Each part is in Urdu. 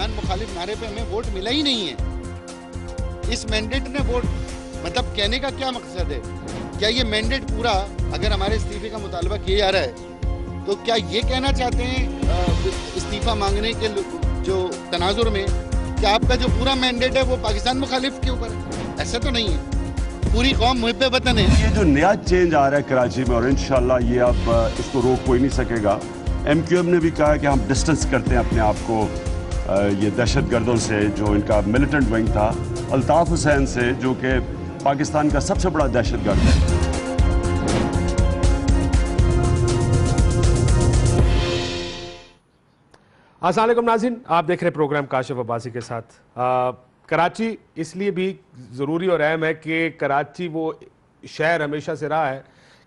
پاکستان مخالف نعرے پہ ہمیں ووٹ ملا ہی نہیں ہے. اس مینڈیٹ نے ووٹ مطلب کہنے کا کیا مقصد ہے؟ کیا یہ مینڈیٹ پورا اگر ہمارے استعفے کا مطالبہ کیا جا رہا ہے تو کیا یہ کہنا چاہتے ہیں استعفیٰ مانگنے کے جو تناظر میں کہ آپ کا جو پورا مینڈیٹ ہے وہ پاکستان مخالف کے اوپر ہے؟ ایسا تو نہیں ہے. پوری قوم محب وطن ہے. یہ جو نیا چینج آ رہا ہے کراچی میں اور انشاءاللہ یہ اب اس کو روک کوئی نہیں سکے گا. ایم کیو ایم نے بھی کہا کہ ہم ڈسٹنس کرتے ہیں اپنے آپ کو یہ دہشت گردوں سے جو ان کا ملیٹنٹ ونگ تھا الطاف حسین سے جو کہ پاکستان کا سب سے بڑا دہشت گرد ہے. السلام علیکم ناظرین، آپ دیکھ رہے پروگرام کاشف عباسی کے ساتھ. کراچی اس لیے بھی ضروری اور اہم ہے کہ کراچی وہ شہر ہمیشہ سے رہا ہے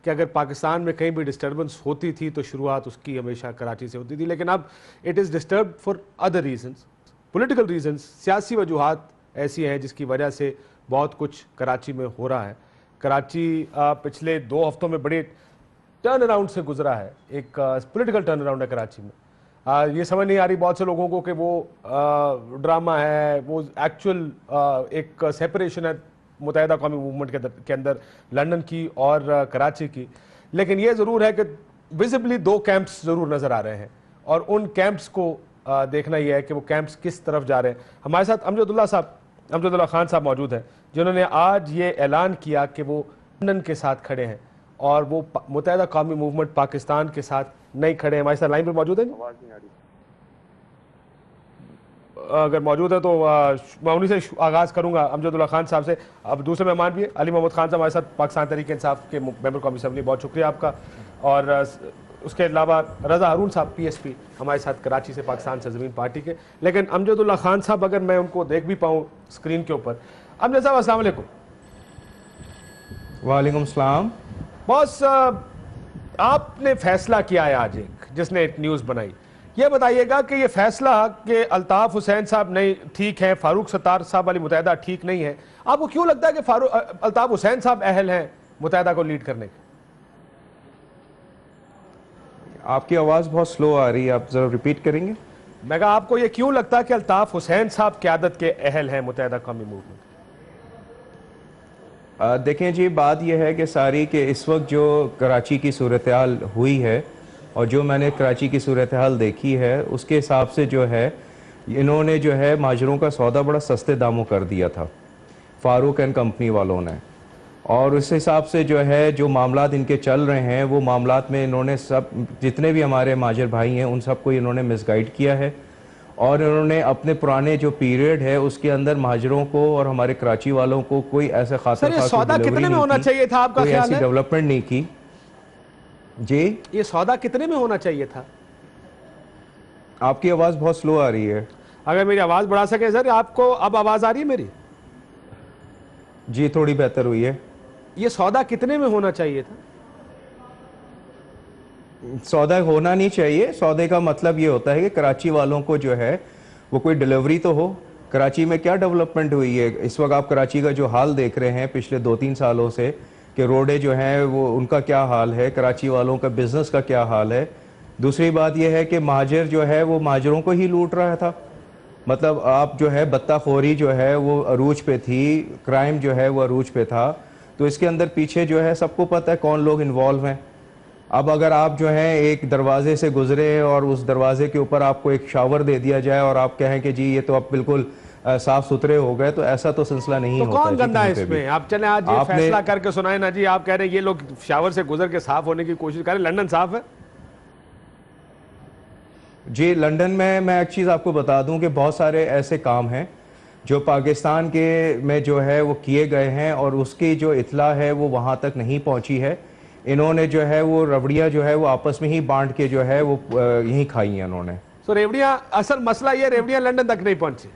کہ اگر پاکستان میں کہیں بھی ڈسٹربنس ہوتی تھی تو شروعات اس کی ہمیشہ کراچی سے ہوتی تھی. لیکن اب it is disturbed for other reasons, political reasons, سیاسی وجوہات ایسی ہیں جس کی وجہ سے بہت کچھ کراچی میں ہو رہا ہے. کراچی پچھلے 2 ہفتوں میں بڑے ٹرن اراؤنڈ سے گزرا ہے. ایک پولیٹیکل ٹرن اراؤنڈ ہے کراچی میں. یہ سمجھ نہیں آ رہی بہت سے لوگوں کو کہ وہ ڈرامہ ہے، وہ ایکچول ایک سیپریشن ہے متحدہ قومی موومنٹ کے اندر لندن کی اور کراچی کی. لیکن یہ ضرور ہے کہ ویزبلی 2 کیمپس ضرور نظر آ رہے ہیں اور ان کیمپس کو دیکھنا یہ ہے کہ وہ کیمپس کس طرف جا رہے ہیں. ہمارے ساتھ امجد اللہ خان صاحب موجود ہیں جنہوں نے آج یہ اعلان کیا کہ وہ لندن کے ساتھ کھڑے ہیں اور وہ متحدہ قومی موومنٹ پاکستان کے ساتھ نہیں کھڑے ہیں. ہمارے ساتھ لائن پہ موجود ہیں. اگر موجود ہے تو میں انہیں سے آغاز کروں گا امجد اللہ خان صاحب سے. اب دوسرے مہمان بھی ہیں علی محمد خان صاحب ہمارے ساتھ پاکستان تحریک انصاف کے ممبر قومی اسمبلی. بہت شکریہ آپ کا. اور اس کے علاوہ رضا ہارون صاحب پی ایس پی ہمارے ساتھ کراچی سے پاکستان سرزمین پارٹی کے. لیکن امجد اللہ خان صاحب اگر میں ان کو دیکھ بھی پاؤں اسکرین کے اوپر. امجد صاحب السلام علیکم. وعلیکم السلام. باس آپ نے فیصلہ کیا ہے آج ایک جس نے ایک نیوز بنائی، یہ بتائیے گا کہ یہ فیصلہ کہ الطاف حسین صاحب نہیں ٹھیک ہیں، فاروق ستار صاحب والی متحدہ ٹھیک نہیں ہے، آپ کو کیوں لگتا ہے کہ الطاف حسین صاحب اہل ہیں متحدہ کو لیڈ کرنے کے؟ آپ کی آواز بہت سلو آ رہی ہے، آپ ذرا ریپیٹ کریں گے؟ میں کہا آپ کو یہ کیوں لگتا ہے کہ الطاف حسین صاحب قیادت کے اہل ہیں متحدہ قومی موومنٹ؟ دیکھیں جی، بات یہ ہے کہ ساری کہ اس وقت جو کراچی کی صورتحال ہوئی ہے اور جو میں نے کراچی کی صورتحال دیکھی ہے اس کے حساب سے جو ہے انہوں نے جو ہے مہاجروں کا سودا بڑا سستے داموں کر دیا تھا فاروق اینڈ کمپنی والوں نے. اور اس حساب سے جو ہے جو معاملات ان کے چل رہے ہیں وہ معاملات میں انہوں نے سب جتنے بھی ہمارے مہاجر بھائی ہیں ان سب کو انہوں نے مس گائیڈ کیا ہے اور انہوں نے اپنے پرانے جو پیریڈ ہے اس کے اندر مہاجروں کو اور ہمارے کراچی والوں کو کوئی ایسے خاطر سر یہ سودا کتنے میں ہونا چاہیے تھا آپ کا خیال ہے؟ کوئی ایسی ڈیولپمنٹ نہیں کی. جی یہ سودا کتنے میں ہونا چاہیے تھا؟ آپ کی آواز بہت سلو آ رہی ہے. اگر میری آواز بڑھا سکیں سر. آپ کو اب آواز آ رہی ہے میری؟ جی تھوڑی بہتر ہوئی ہے. یہ سودا کتنے میں ہونا چاہیے تھا؟ سودا ہونا نہیں چاہیے. سودے کا مطلب یہ ہوتا ہے کہ کراچی والوں کو جو ہے وہ کوئی ڈیلیوری تو ہو. کراچی میں کیا ڈیولپمنٹ ہوئی ہے اس وقت؟ آپ کراچی کا جو حال دیکھ رہے ہیں پچھلے 2-3 سالوں سے کہ روڈیں جو ہیں وہ ان کا کیا حال ہے، کراچی والوں کا بزنس کا کیا حال ہے. دوسری بات یہ ہے کہ مہاجر جو ہے وہ مہاجروں کو ہی لوٹ رہا تھا. مطلب آپ جو ہے بطہ خوری جو ہے وہ عروج پہ تھی، کرائم جو ہے وہ عروج پہ تھا. تو اس کے اندر پیچھے جو ہے سب کو پتہ ہے کون لوگ انوالو ہیں. اب اگر آپ جو ہیں ایک دروازے سے گزرے اور اس دروازے کے اوپر آپ کو ایک شاور دے دیا جائے اور آپ کہیں کہ جی یہ تو اب بالکل صاف ستھرے ہو گئے، تو ایسا تو سلسلہ نہیں ہوتا. تو کون گندا ہے اس میں؟ آپ چلیں آج یہ فیصلہ کر کے سنائیں نا جی. آپ کہہ رہے ہیں یہ لوگ شاور سے گزر کے صاف ہونے کی کوشش کریں. لندن صاف ہے جی. لندن میں ایک چیز آپ کو بتا دوں کہ بہت سارے ایسے کام ہیں جو پاکستان کے میں جو ہے وہ کیے گئے ہیں اور اس کی جو اطلاع ہے وہ وہاں تک نہیں پہنچی ہے. انہوں نے جو ہے وہ ربڑیاں جو ہے وہ آپس میں ہی بانٹ کے جو ہے وہ یہیں کھائی ہیں انہوں نے. تو ریوڑیاں اصل مسئلہ یہ ریوڑیاں لندن تک نہیں پہنچی،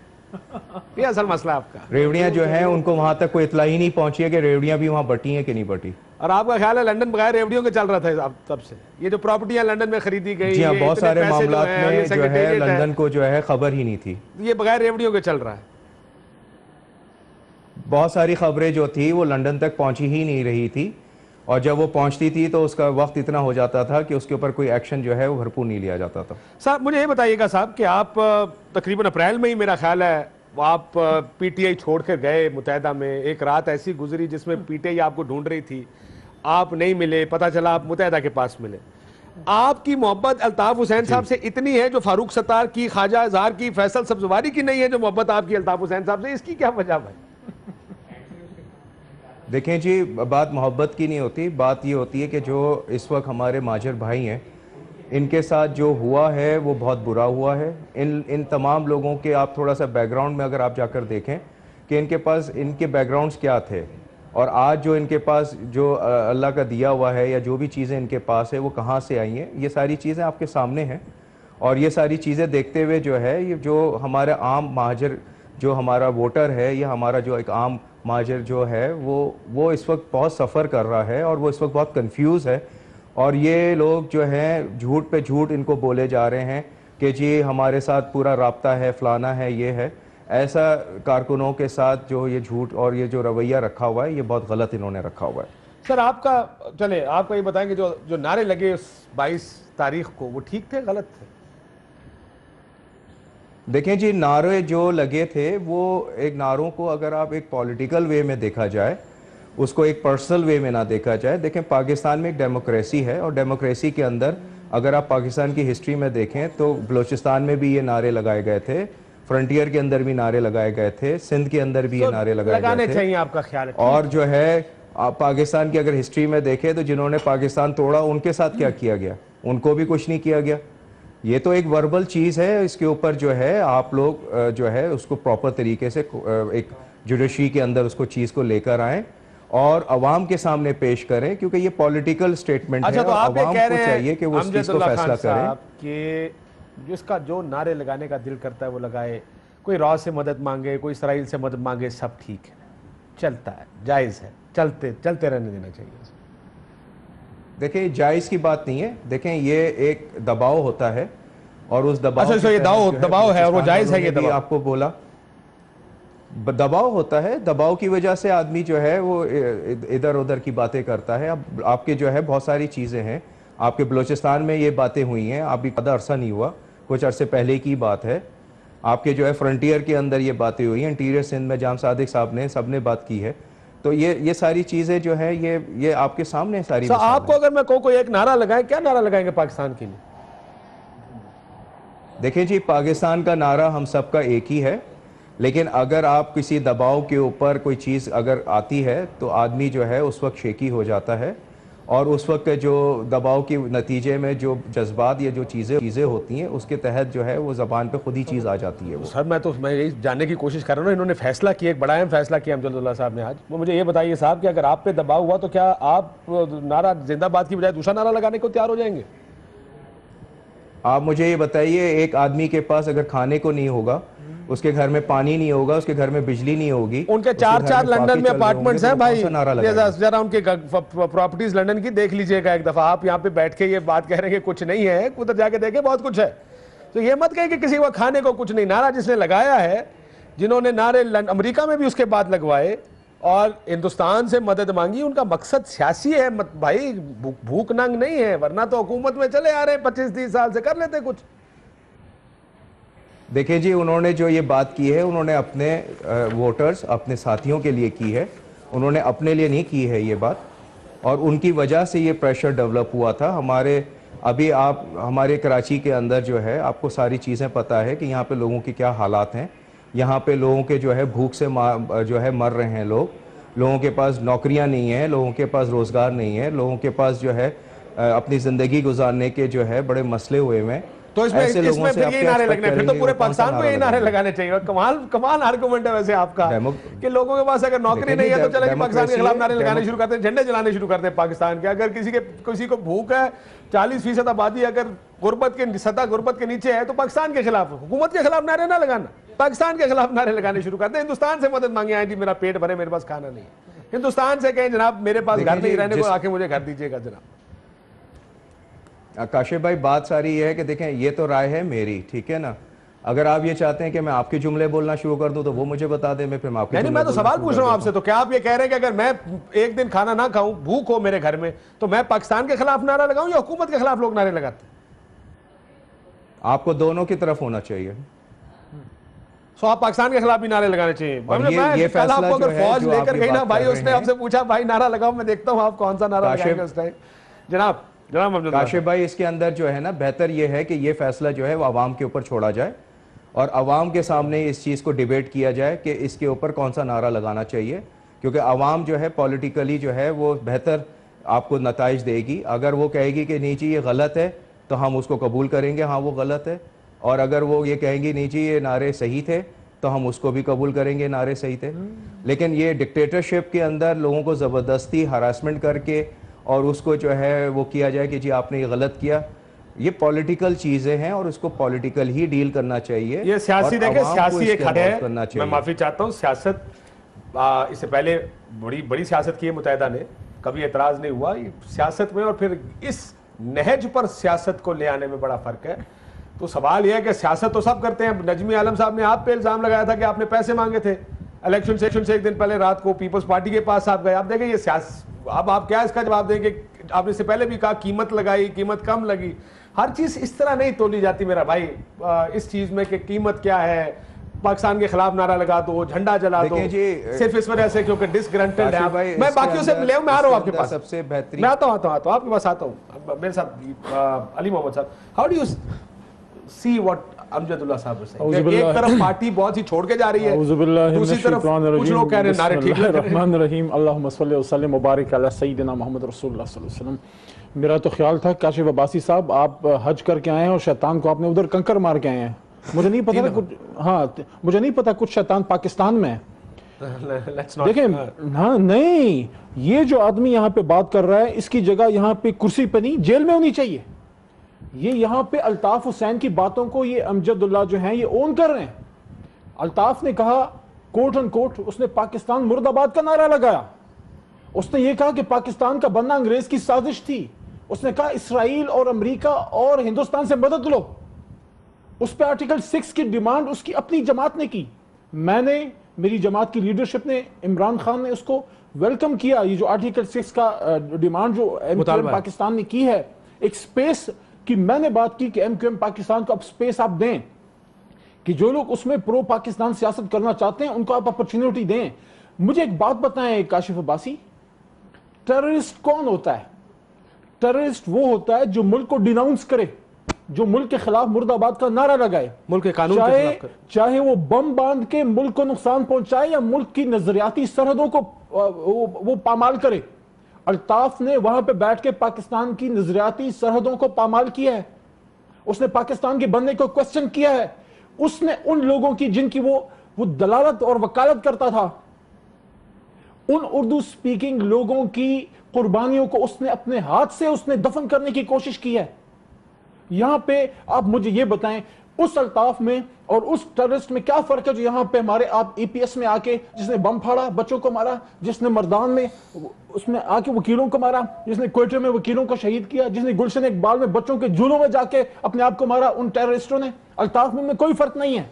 یہ اصل مسئلہ آپ کا. ریوڑیاں جو ہیں ان کو وہاں تک کوئی اطلاع ہی نہیں پہنچی ہے کہ ریوڑیاں بھی وہاں بٹی ہیں کہ نہیں بٹی. اور آپ کا خیال ہے لندن بغیر ریوڑیوں کے چل رہا تھا تب سے؟ یہ جو پراپرٹیاں لندن میں خریدی گئی، جی ہاں، بہت سارے معاملات میں جو ہے لندن کو جو ہے خبر ہی نہیں تھی. یہ بغیر ریوڑیوں کے چل رہا ہے. بہت ساری خبریں جو تھی وہ لندن تک پہنچی ہی نہیں رہی تھی اور جب وہ پہنچتی تھی تو اس کا وقت اتنا ہو جاتا تھا کہ اس کے اوپر کوئی ایکشن جو ہے وہ بھرپور نہیں لیا جاتا تھا. صاحب مجھے یہ بتائیے گا صاحب کہ آپ تقریباً اپریل میں ہی میرا خیال ہے آپ پی ٹی آئی چھوڑ کر گئے متحدہ میں. ایک رات ایسی گزری جس میں پی ٹی آئی آپ کو ڈھونڈ رہی تھی, آپ نہیں ملے, پتہ چلا آپ متحدہ کے پاس ملے. آپ کی محبت الطاف حسین صاحب سے اتنی ہے جو فاروق ستار کی, خواجہ اظہار کی, فیصل سبزواری کی نہیں ہے جو محبت آپ کی الطاف حسین صاحب سے, اس کی کیا وجہ ہے؟ دیکھیں جی, بات محبت کی نہیں ہوتی, بات یہ ہوتی ہے کہ جو اس وقت ہمارے مہاجر بھائی ہیں ان کے ساتھ جو ہوا ہے وہ بہت برا ہوا ہے. ان تمام لوگوں کے آپ تھوڑا سا بیک گراؤنڈ میں اگر آپ جا کر دیکھیں کہ ان کے پاس ان کے بیک گراؤنڈز کیا تھے, اور آج جو ان کے پاس جو اللہ کا دیا ہوا ہے یا جو بھی چیزیں ان کے پاس ہے وہ کہاں سے آئی ہیں, یہ ساری چیزیں آپ کے سامنے ہیں. اور یہ ساری چیزیں دیکھتے ہوئے جو ہے یہ جو ہمارا عام مہاجر جو ہمارا ووٹر ہے یا ہمارا جو ایک عام مہاجر جو ہے وہ اس وقت بہت سفر کر رہا ہے اور وہ اس وقت بہت کنفیوز ہے. اور یہ لوگ جو ہیں جھوٹ پہ جھوٹ ان کو بولے جا رہے ہیں کہ جی ہمارے ساتھ پورا رابطہ ہے, فلانا ہے, یہ ہے. ایسا کارکنوں کے ساتھ جو یہ جھوٹ اور یہ جو رویہ رکھا ہوا ہے یہ بہت غلط انہوں نے رکھا ہوا ہے. سر آپ کا چلے آپ کا یہ بتائیں کہ جو نعرے لگے اس 22 تاریخ کو وہ ٹھیک تھے غلط تھے؟ دیکھیں جی, نعرے جو لگے تھے وہ ایک نعروں کو اگر آپ ایک پولیٹیکل وے میں دیکھا جائے, اس کو ایک پرسنل وے میں نہ دیکھا جائے. دیکھیں پاکستان میں ایک ڈیموکریسی ہے اور ڈیموکریسی کے اندر اگر آپ پاکستان کی ہسٹری میں دیکھیں تو بلوچستان میں بھی یہ نعرے لگائے گئے تھے, فرنٹیئر کے اندر بھی نعرے لگائے گئے تھے, سندھ کے اندر بھی یہ نعرے لگائے گئے تھے. چاہیے آپ کا خیال ہے. اور جو ہے آپ پاکستان کی اگر ہسٹری میں دیکھیں تو جنہوں نے پاکستان توڑا ان کے ساتھ کیا کیا گیا, ان کو بھی کچھ نہیں کیا گیا. یہ تو ایک وربل چیز ہے, اس کے اوپر جو ہے آپ لوگ جو ہے اس کو پراپر طریقے سے ایک جوڈیشری کے اندر اس کو چیز کو لے کر آئیں اور عوام کے سامنے پیش کریں, کیونکہ یہ پولیٹیکل سٹیٹمنٹ ہے اور عوام کو چاہیے کہ وہ اس چیز کو فیصلہ کریں. کہ جس کا جو نعرے لگانے کا دل کرتا ہے وہ لگائے, کوئی را سے مدد مانگے, کوئی اسرائیل سے مدد مانگے, سب ٹھیک ہے, چلتا ہے, جائز ہے, چلتے رہنے دینا چاہیے. دیکھیں جائز کی بات نہیں ہے, دیکھیں یہ ایک دباؤ ہوتا ہے اور اس دباؤ یہ دباؤ ہے اور وہ جائز ہے. یہ دباؤ آپ کو بولا دباؤ ہوتا ہے, دباؤ کی وجہ سے آدمی جو ہے وہ ادھر ادھر کی باتیں کرتا ہے. اب آپ کے جو ہے بہت ساری چیزیں ہیں, آپ کے بلوچستان میں یہ باتیں ہوئی ہیں, ابھی زیادہ عرصہ نہیں ہوا, کچھ عرصے پہلے کی بات ہے. آپ کے جو ہے فرنٹیئر کے اندر یہ باتیں ہوئی ہیں, انٹیریئر سندھ میں جام صادق صاحب نے سب نے بات کی ہے. تو یہ ساری چیزیں جو ہے یہ آپ کے سامنے ساری. آپ کو اگر میں کہوں کوئی ایک نعرہ لگائیں, کیا نعرہ لگائیں گے پاکستان کے لیے؟ دیکھیں جی, پاکستان کا نعرہ ہم سب کا ایک ہی ہے, لیکن اگر آپ کسی دباؤ کے اوپر کوئی چیز اگر آتی ہے تو آدمی جو ہے اس وقت شیکی ہو جاتا ہے, اور اس وقت جو دباؤ کے نتیجے میں جو جذبات یا جو چیزیں ہوتی ہیں اس کے تحت جو ہے وہ زبان پہ خود ہی چیز آ جاتی ہے. سر میں یہی جاننے کی کوشش کر رہا ہوں, انہوں نے فیصلہ کیا, ایک بڑا اہم فیصلہ کیا امجد اللہ صاحب نے آج. وہ مجھے یہ بتائیے صاحب کہ اگر آپ پہ دباؤ ہوا تو کیا آپ نعرہ زندہ باد کی بجائے دوسرا نعرہ لگانے کو تیار ہو جائیں گے؟ آپ مجھے یہ بتائیے, ایک آدمی کے پاس اگر کھانے کو نہیں ہوگا, اس کے گھر میں پانی نہیں ہوگا, اس کے گھر میں بجلی نہیں ہوگی, ان کے 4 لندن میں اپارٹمنٹس ہیں بھائی, ذرا ان کے پراپرٹیز لندن کی دیکھ لیجئے گا ایک دفعہ. آپ یہاں پہ بیٹھ کے یہ بات کہہ رہے ہیں کہ کچھ نہیں ہے, ادھر جا کے دیکھیں بہت کچھ ہے. تو یہ مت کہیں کہ کسی کو کھانے کو کچھ نہیں. نعرہ جس نے لگایا ہے, جنہوں نے نعرے امریکہ میں بھی اس کے بعد لگوائے اور ہندوستان سے مدد مانگی, ان کا مقصد سیاسی ہے بھائی, بھوک ننگ نہیں ہے, ورنہ تو حکومت میں چلے آ رہے ہیں 25-30 سال سے, کر لیتے کچھ. دیکھیں جی, انہوں نے جو یہ بات کی ہے انہوں نے اپنے ووٹرز, اپنے ساتھیوں کے لیے کی ہے, انہوں نے اپنے لیے نہیں کی ہے یہ بات, اور ان کی وجہ سے یہ پریشر ڈیولپ ہوا تھا. ابھی آپ ہمارے کراچی کے اندر جو ہے آپ کو ساری چیزیں پتہ ہے کہ یہاں پہ لوگوں کے کیا حالات ہیں. یہاں پہ لوگوں کے جو ہے بھوک سے جو ہے مر رہے ہیں لوگوں کے پاس نوکریاں نہیں ہیں, لوگوں کے پاس روزگار نہیں ہے, لوگوں کے پاس جو ہے اپنی زندگی گزارنے کے جو ہے بڑے مسئلے ہوئے ہوئے ہیں. تو اس میں پھر یہ نعرے لگنے, پھر تو پورے پاکستان کو یہ نعرے لگانے چاہیے. کمال آرگومنٹ ہے ویسے آپ کا کہ لوگوں کے پاس اگر نوکری نہیں ہے تو چلے پاکستان کے خلاف نعرے لگانے شروع کرتے ہیں, جھنڈے جلانے شروع کرتے ہیں پاکستان کے. اگر کسی کو بھوک ہے, 40% آبادی اگر غربت کے نیچے ہے تو پاکستان کے خلاف, حکومت کے خلاف نعرے نہ لگانا, پاکستان کے خلاف نعرے لگانے شروع کرتے ہیں. ہندوستان سے مدد مانگے آئیں جی میرا پیٹ بھرے, میرے پاس کھانا نہیں ہے. ہندوستان سے کہیں جناب میرے پاس گھر نہیں رہنے کو, آ کے مجھے گھر دیجیے گا جناب. کاشف بھائی, بات ساری یہ ہے کہ دیکھیں یہ تو رائے ہے میری, ٹھیک ہے نا, اگر آپ یہ چاہتے ہیں کہ میں آپ کے جملے بولنا شروع کر دوں تو وہ مجھے بتا دیں, پھر میں آپ کے نہیں, میں تو سوال پوچھ رہا ہوں آپ سے, تو کیا آپ یہ کہہ رہے ہیں کہ اگر میں ایک دن کھانا نہ کھاؤں, بھوک ہو میرے گھر میں, تو میں پاکستان کے خلاف نعرہ لگاؤں یا حکومت کے خلاف لوگ نعرے لگاتے ہیں؟ آپ کو دونوں کی طرف ہونا چاہیے. سو آپ پاکستان کے خلاف بھی نعرے لگانے چاہیے. یہ فیصلہ آپ کو اگر فوج لے کر گئی نا بھائی, اس نے آپ سے پوچھا بھائی نعرہ لگاؤ, میں دیکھتا ہوں آپ کون سا نعرہ لگائیں گے اس ٹائم. جناب کاشف بھائی, اس کے اندر جو ہے نا بہتر یہ ہے کہ یہ فیصلہ جو ہے وہ عوام کے اوپر چھوڑا جائے اور عوام کے سامنے اس چیز کو ڈیبیٹ کیا جائے کہ اس کے اوپر کون سا نعرہ لگانا چاہیے, کیونکہ عوام جو ہے پولیٹیکلی جو ہے وہ بہتر آپ کو نتائج دے گی. اگر وہ کہے گی کہ نہیں جی یہ غلط ہے تو ہم اس کو قبول کریں گے, ہاں وہ غلط ہے, اور اگر وہ یہ کہیں گی نہیں جی یہ نعرے صحیح تھے تو ہم اس کو بھی قبول کریں گے, نعرے صحیح تھے. لیکن یہ ڈکٹیٹرشپ کے اندر لوگوں کو زبردستی ہراسمنٹ کر کے اور اس کو جو ہے وہ کیا جائے کہ جی آپ نے یہ غلط کیا, یہ پولیٹیکل چیزیں ہیں اور اس کو پولیٹیکل ہی ڈیل کرنا چاہیے. یہ سیاسی دیکھیں, سیاسی ایک حد ہے, میں معافی چاہتا ہوں, سیاست اس سے پہلے بڑی سیاست کی ہے متحدہ نے, کبھی اعتراض نہیں ہوا. سیاست میں اور پھر اس نہج پر سیاست کو لے آنے میں بڑا فرق ہے. تو سوال یہ ہے کہ سیاست تو سب کرتے ہیں. نجمی عالم صاحب نے آپ پہ الزام لگایا تھا کہ آپ نے پیسے مانگے تھے الیکشن سے ایک دن پہلے رات کو پیپلز پارٹی کے پاس آپ گئے. آپ دیکھیں یہ سیاست, اب آپ کیا اس کا جواب دیں کہ آپ نے اس سے پہلے بھی کہا قیمت لگائی, قیمت کم لگی. ہر چیز اس طرح نہیں تولی جاتی میرا بھائی اس چیز میں کہ قیمت کیا ہے, پاکستان کے خلاف نعرہ لگا دو, جھنڈا جلا دو, صرف اس وجہ سے کیونکہ ڈسگرنٹڈ ہے. میں باقیوں سے ملے ہوں, میں آ رہا ہوں آپ کے پاس, سب سے بہترین میں آتا ہوں آپ کے پاس آتا ہوں. میرے ساتھ علی محمد صاحب, how do you see what Amjad Ullah صاحب سے, ایک طرف پارٹی بہت ہی چھوڑ کے جا رہی ہے, دوسری طرف کچھ لوگ کہہ رہے ہیں نعرے ٹھیک لگ رہے ہیں. الرحمن الرحیم, اللہم صلی وسلم مبارک علی سیدنا محمد رسول اللہ صلی اللہ علیہ وسلم. میرا تو خیال تھا کاشف عباسی صاحب آپ حج کر کے آئے ہیں اور شیطان کو آپ نے ادھر کنکر مار کے آئے ہیں. مجھے نہیں پتا, ہاں مجھے نہیں پتا کچھ شیطان پاکستان میں ہے. دیکھیں ہاں نہیں, یہ جو آدمی یہاں پہ بات کر رہا ہے اس کی جگہ یہاں پہ کرسی پہ نہیں جیل میں ہونی چاہیے. یہ یہاں پہ الطاف حسین کی باتوں کو یہ امجد اللہ جو ہیں یہ اون کر رہے ہیں. الطاف نے کہا کوٹ ان کوٹ, اس نے پاکستان مرد آباد کا نعرہ لگایا. اس نے یہ کہا کہ پاکستان کا بننا انگریز کی سازش تھی. اس نے کہا اسرائیل اور امریکہ اور ہندوستان سے مدد لو. اس پہ آرٹیکل 6 کی ڈیمانڈ اس کی اپنی جماعت نے کی. میں نے, میری جماعت کی لیڈرشپ نے, عمران خان نے اس کو ویلکم کیا. یہ جو آرٹیکل 6 کا ڈیمانڈ جو پاکستان نے کی ہے, ایک سپیس کی میں نے بات کی کہ ایم کیو ایم پاکستان کو اب سپیس آپ دیں کہ جو لوگ اس میں پرو پاکستان سیاست کرنا چاہتے ہیں ان کو آپ اپرچونٹی دیں. مجھے ایک بات بتائیں کاشف عباسی, ٹیررسٹ کون ہوتا ہے؟ ٹیررسٹ وہ ہوتا ہے جو ملک کو ڈیناؤنس کرے, جو ملک کے خلاف مرد آباد کا نعرہ لگائے, ملک کے قانون کے خلاف کرے, چاہے وہ بم باندھ کے ملک کو نقصان پہنچائے یا ملک کی نظریاتی سرحدوں کو وہ پامال کرے. الطاف نے وہاں پہ بیٹھ کے پاکستان کی نظریاتی سرحدوں کو پامال کیا ہے. اس نے پاکستان کے بننے کو کوسچن کیا ہے. اس نے ان لوگوں کی جن کی وہ دلالت اور وکالت کرتا تھا, ان اردو سپیکنگ لوگوں کی قربانیوں کو اس نے اپنے ہاتھ سے اس نے دفن کرنے کی کوشش کی ہے. یہاں پہ آپ مجھے یہ بتائیں اس الطاف میں اور اس ٹیررسٹ میں کیا فرق ہے جو یہاں پہ ہمارے آپ ای پی ایس میں آ کے جس نے بم پھاڑا, بچوں کو مارا, جس نے مردان میں اس میں آ کے وکیلوں کو مارا, جس نے کوئٹہ میں وکیلوں کو شہید کیا, جس نے گلشن اقبال میں بچوں کے جھولوں میں جا کے اپنے آپ کو مارا, ان ٹیررسٹوں نے. الطاف میں کوئی فرق نہیں ہے.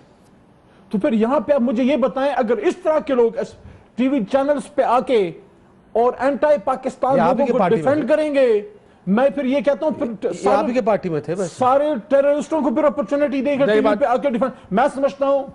تو پھر یہاں پہ آپ مجھے یہ بتائیں اگر اس طرح کے لوگ ٹی وی چینلز پہ آ کے اور اینٹائی پاکستان لوگوں کو ڈیفینڈ کریں گے, میں پھر یہ کہتا ہوں پھر آپ ہی کے پارٹی میں تھے سارے ٹیررسٹوں کو پھر اپرچونٹی دے گا ٹی وی پہ آ کے ڈیفینڈ. میں سمجھتا ہوں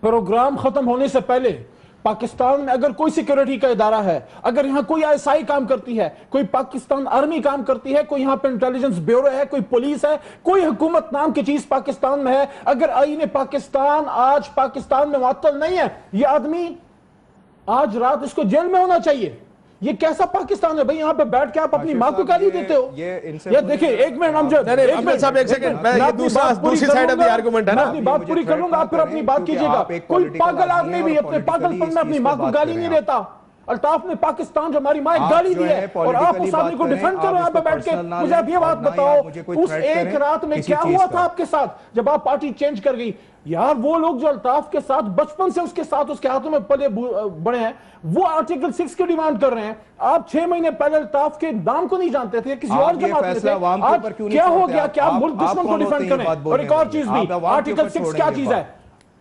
پروگرام ختم ہونے سے پہلے پاکستان میں اگر کوئی سیکیورٹی کا ادارہ ہے, اگر یہاں کوئی آئی ایس آئی کام کرتی ہے, کوئی پاکستان آرمی کام کرتی ہے, کوئی یہاں پہ انٹیلیجنس بیورو ہے, کوئی پولیس ہے, کوئی حکومت نام کی چیز پاکستان میں ہے, اگر آئین پاکستان آج پاکستان میں معطل نہیں ہے, یہ آدمی آج رات اس کو جیل میں ہونا چاہیے. یہ کیسا پاکستان ہے بھائی؟ یہاں پہ بیٹھ کے آپ اپنی ماں کو گالی دیتے ہو. یہ دیکھیں ایک منٹ امجد صاحب ایک سیکنڈ, میں دوسری سائیڈ اپ دی آرگومنٹ ہے نا, اپنی بات پوری کر لوں گا, آپ پھر اپنی بات کیجئے گا. کوئی پاگل آدمی بھی اپنے پاگل پن میں اپنی ماں کو گالی نہیں دیتا. الطاف نے پاکستان جو ہماری مائیں گالی دی ہے اور آپ اس آدمی کو ڈیفینڈ کرو آپ بیٹھ کے. مجھے آپ یہ بات بتاؤ اس ایک رات میں کیا ہوا تھا آپ کے ساتھ جب آپ پارٹی چینج کر گئی؟ یار وہ لوگ جو الطاف کے ساتھ بچپن سے اس کے ساتھ اس کے ہاتھوں میں پلے بڑے ہیں وہ آرٹیکل 6 کی ڈیمانڈ کر رہے ہیں. آپ 6 مہینے پہلے الطاف کے نام کو نہیں جانتے تھے, کسی اور جماعت میں تھے. آج کیا ہو گیا کہ آپ ملک دشمن کو ڈیفینڈ کریں؟ اور ایک اور چیز بھی, آرٹیکل 6 کیا چیز ہے؟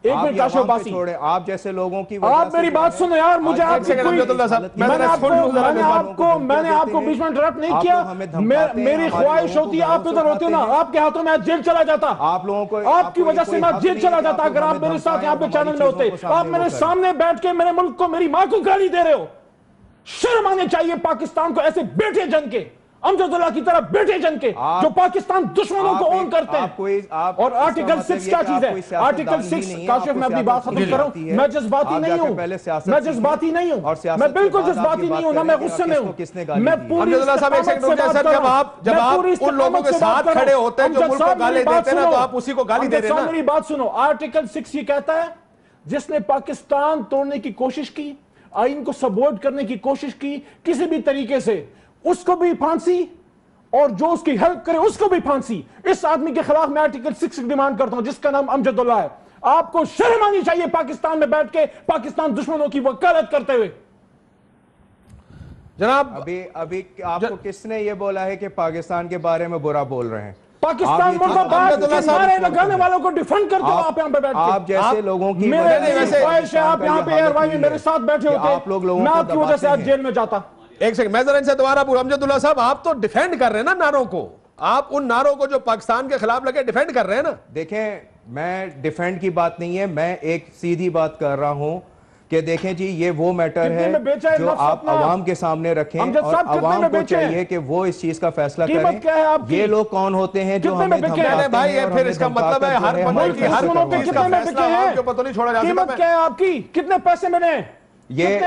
ایک منٹ کاشف عباسی, آپ جیسے لوگوں کی آپ میری بات سنو یار. مجھے آپ سے کوئی, میں نے آپ کو بیچ میں انٹرپٹ نہیں کیا. میری خواہش ہوتی ہے آپ ادھر ہوتے ہو نا, آپ کے ہاتھوں میں جیل چلا جاتا, آپ لوگوں کو آپ کی وجہ سے میں جیل چلا جاتا اگر آپ میرے ساتھ یہاں پہ چینل میں ہوتے. آپ میرے سامنے بیٹھ کے میرے ملک کو, میری ماں کو گالی دے رہے ہو. شرم آنے چاہیے پاکستان کو ایسے بیٹے جن کے, امجد اللہ کی طرح بیٹے جن کے جو پاکستان دشمنوں کو اون کرتے ہیں. اور آرٹیکل 6 کیا چیز ہے؟ آرٹیکل 6, کاشف میں اپنی بات ختم کروں, میں جذباتی نہیں ہوں, میں جذباتی نہیں ہوں, میں بالکل جذباتی نہیں ہوں, نہ میں غصے میں ہوں. میں پوری استقامت سے بات کر رہا ہوں, جب آپ ان لوگوں کے ساتھ کھڑے ہوتے ہیں جو ملک کو گالی دیتے ہیں تو آپ اسی کو گالی دے رہے ہیں نا. میری بات سنو, آرٹیکل 6 یہ کہتا ہے جس نے پاکستان توڑنے کی کوشش کی, آئین کو سبورٹ کرنے کی کوشش کی کسی بھی طریقے سے, اس کو بھی پھانسی, اور جو اس کی ہیلپ کرے اس کو بھی پھانسی. اس آدمی کے خلاف میں آرٹیکل 6 ڈیمانڈ کرتا ہوں جس کا نام امجد اللہ ہے. آپ کو شرم آنی چاہیے پاکستان میں بیٹھ کے پاکستان دشمنوں کی وکالت کرتے ہوئے. جناب ابھی آپ کو کس نے یہ بولا ہے کہ پاکستان کے بارے میں برا بول رہے ہیں؟ پاکستان مرد آباد کے نعرے لگانے والوں کو ڈیفینڈ کرتے ہو آپ یہاں پہ بیٹھ کے. آپ جیسے لوگوں کی میرے خواہش ہے آپ یہاں پہ ایئر وائی میں میرے ساتھ بیٹھے ہوتے, میں آپ کی وجہ سے آج جیل میں جاتا. ایک سیکنڈ, میں ذرا ان سے دوبارہ امجد اللہ صاحب, آپ تو ڈیفینڈ کر رہے ہیں نا نعروں کو, آپ ان نعروں کو جو پاکستان کے خلاف لگے ڈیفینڈ کر رہے ہیں نا. دیکھیں میں ڈیفینڈ کی بات نہیں ہے, میں ایک سیدھی بات کر رہا ہوں کہ دیکھیں جی یہ وہ میٹر ہے جو آپ عوام کے سامنے رکھیں اور عوام کو چاہیے کہ وہ اس چیز کا فیصلہ کریں. یہ لوگ کون ہوتے ہیں جو ہمیں دھمکاتے بھائی, ہیں, پھر اس کا مطلب ہے ہر ملک کی ہر قوم کا فیصلہ عوام کے اوپر تو نہیں چھوڑا جا سکتا. قیمت کیا ہے آپ کی؟ کتنے پیسے ملے؟ یہ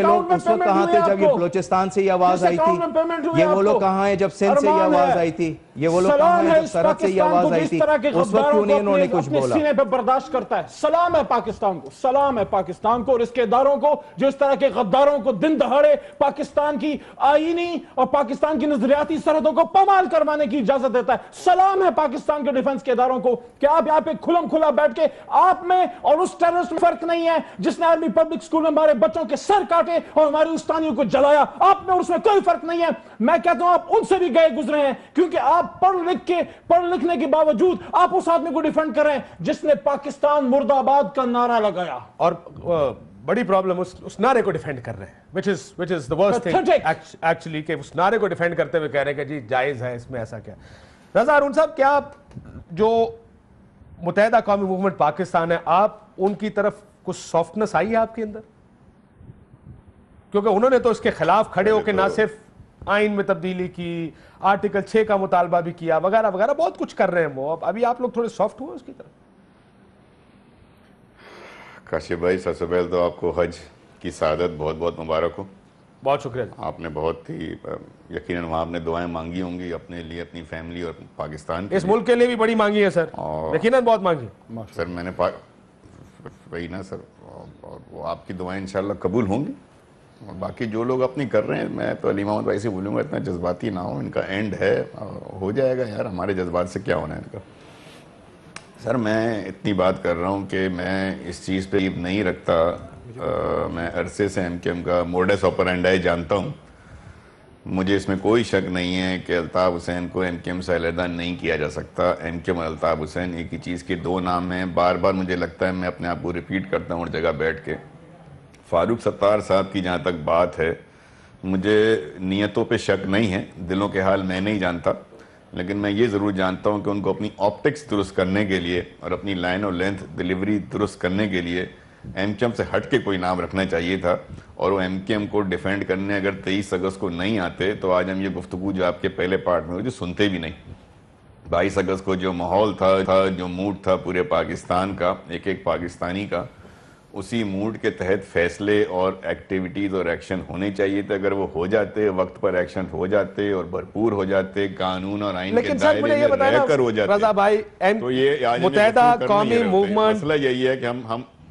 لوگ اس وقت کہاں تھے جب یہ بلوچستان سے یہ آواز آئی تھی؟ یہ وہ لوگ کہاں ہیں جب سندھ سے یہ آواز آئی تھی؟ یہ وہ لوگ کہاں ہیں جب سرحد سے یہ آواز آئی تھی؟ اس وقت کیوں نہیں انہوں نے کچھ بولا؟ سینے پہ برداشت کرتا ہے. سلام ہے پاکستان کو, سلام ہے پاکستان کو اور اس کے اداروں کو جو اس طرح کے غداروں کو دن دہاڑے پاکستان کی آئینی اور پاکستان کی نظریاتی سرحدوں کو پامال کروانے کی اجازت دیتا ہے. سلام ہے پاکستان کے ڈیفنس کے اداروں کو کہ آپ یہاں پہ کھلم کھلا بیٹھ کے, آپ میں اور اس ٹیررسٹ میں فرق نہیں ہے جس نے آرمی پبلک سکول میں ہمارے بچوں کے سر کاٹے اور ہماری استانیوں کو جلایا. آپ میں اور اس میں کوئی فرق نہیں ہے. میں کہتا ہوں آپ ان سے بھی گئے گزرے ہیں کیونکہ آپ پڑھ لکھنے کے باوجود آپ اس آدمی کو ڈیفینڈ کر رہے ہیں جس نے پاکستان مرد آباد کا نعرہ لگایا. اور بڑی پرابلم اس نعرے کو ڈیفینڈ کر رہے ہیں which is the worst thing actually کہ اس نعرے کو ڈیفینڈ کرتے ہوئے کہہ رہے ہیں کہ جی جائز ہے, اس میں ایسا کیا. رضا ہارون صاحب, کیا جو متحدہ قومی موومنٹ پاکستان ہے, آپ ان کی طرف کچھ سافٹنس آئی ہے آپ کے اندر؟ کیونکہ انہوں نے تو اس کے خلاف کھڑے ہو کے نہ صرف آئین میں تبدیلی کی, آرٹیکل 6 کا مطالبہ بھی کیا, وغیرہ وغیرہ بہت کچھ کر رہے ہیں وہ. ابھی آپ لوگ تھوڑے سافٹ ہوئے اس کی طرف. کاشف بھائی, سب سے پہلے تو آپ کو حج کی سعادت بہت بہت مبارک ہو. بہت شکریہ. آپ نے بہت ہی یقیناً وہاں آپ نے دعائیں مانگی ہوں گی اپنے لیے, اپنی فیملی اور پاکستان اس ملک کے لیے بھی بڑی مانگی ہے سر, یقیناً بہت مانگی. سر میں نے وہی نا سر, اور وہ آپ کی دعائیں انشاءاللہ قبول ہوں گی. اور باقی جو لوگ اپنی کر رہے ہیں, میں تو علی محمد بھائی سے بولوں گا اتنا جذباتی نہ ہو, ان کا اینڈ ہے, ہو جائے گا یار, ہمارے جذبات سے کیا ہونا ہے ان کا. سر میں اتنی بات کر رہا ہوں کہ میں اس چیز پہ نہیں رکھتا, میں عرصے سے ایم کیو ایم کا موڈس آپرینڈائی جانتا ہوں. مجھے اس میں کوئی شک نہیں ہے کہ الطاف حسین کو ایم کیو ایم سے علیحدہ نہیں کیا جا سکتا. ایم کیو ایم اور الطاف حسین ایک ہی چیز کے دو نام ہیں. بار بار مجھے لگتا ہے میں اپنے آپ کو ریپیٹ کرتا ہوں اور جگہ بیٹھ کے. فاروق ستار صاحب کی جہاں تک بات ہے, مجھے نیتوں پہ شک نہیں ہے, دلوں کے حال میں نہیں جانتا, لیکن میں یہ ضرور جانتا ہوں کہ ان کو اپنی آپٹکس درست کرنے کے لیے اور اپنی لائن اور لینتھ ڈیلیوری درست کرنے کے لیے ایم کیو ایم سے ہٹ کے کوئی نام رکھنا چاہیے تھا. اور وہ ایم کیو ایم کو ڈیفینڈ کرنے اگر 23 اگست کو نہیں آتے تو آج ہم یہ گفتگو جو آپ کے پہلے پارٹ میں ہوئی سنتے بھی نہیں. 22 اگست کو جو ماحول تھا, جو موڈ تھا پورے پاکستان کا, ایک ایک پاکستانی کا, اسی موڈ کے تحت فیصلے اور ایکٹیویٹیز اور ایکشن ہونے چاہیے تھے. اگر وہ ہو جاتے, وقت پر ایکشن ہو جاتے اور بھرپور ہو جاتے, قانون اور آئین کے دائرے میں رہ کر ہو جاتے, رضا بھائی, تو یہ متحدہ قومی موومنٹ, مسئلہ یہی ہے کہ ہم